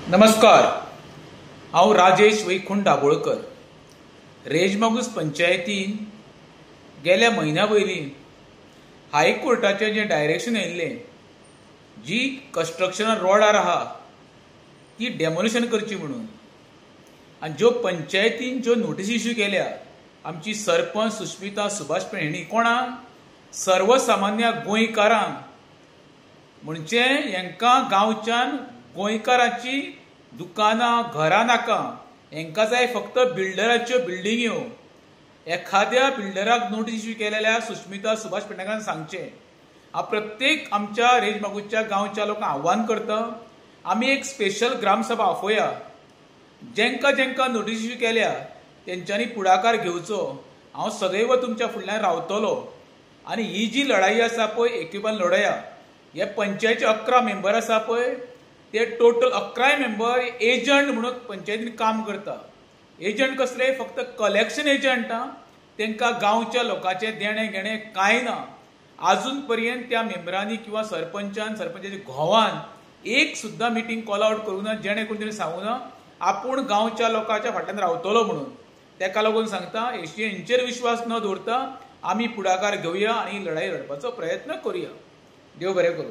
नमस्कार। हांव राजेश वैकुंठ दाबोळकर। रेजमागूस पंचायतीन गेल्या म्हयन्या पयलीं हायकोर्टाचें जें डायरेक्शन येयल्लें, जी कन्स्ट्रक्शन रोडार आहा ती डेमोलिशन करची म्हणून, आनी ज्यो पंचायतीन ज्यो नोटीस इश्यू केल्या आमची सरपंच सुश्मिता सुभाष हेणी कोणाक, सर्वसामान्य गोंयकारांक, म्हणजे हांकां गांवच्यान गोंयकारांची दुकानां घरां नाका, हांकां जाय फक्त बिल्डराच्यो बिल्डिंग्यो। एखाद्या बिल्डराक नोटीस इश्यू केलेल्या सुश्मिता सुभाष पेडणेकारान सांगचें। हांव प्रत्येक आमच्या रेजमागूच्या गांवच्या लोकांक आव्हान करता, आमी एक स्पेशल ग्रामसभा आफोवया। जेंकां जेंकां नोटीस इश्यू केल्या तेंच्यांनी फुडाकार घेवचो। हांव सदैव तुमच्या फुडल्यान रावतलो आनी ही जी लढाई आसा पळय, एकीपन लढया। हे पंचायतीचे 11 मेंबर आसा पळय, ते टोटल 11 मेंबर एजंट म्हणून पंचायतीन काम करता। एजंट कसले? फक्त कलेक्शन एजंट। तांकां गांवच्या लोकांचें देणें घेणें कांय ना। आजून पर्यंत त्या मेंबरांनी किंवा सरपंचाच्या घोवान एक सुद्दां मिटींग कॉल आउट करूं ना, जेणे करून ताणें सांगूं ना आपूण गांवच्या लोकांच्या फाटल्यान रावतलो म्हणून। ताका लागून सांगता, हांचेर विश्वास न दवरता आमी फुडाकार घेवया आनी लढाई लडपाचो प्रयत्न करुया। देव बरें करूं।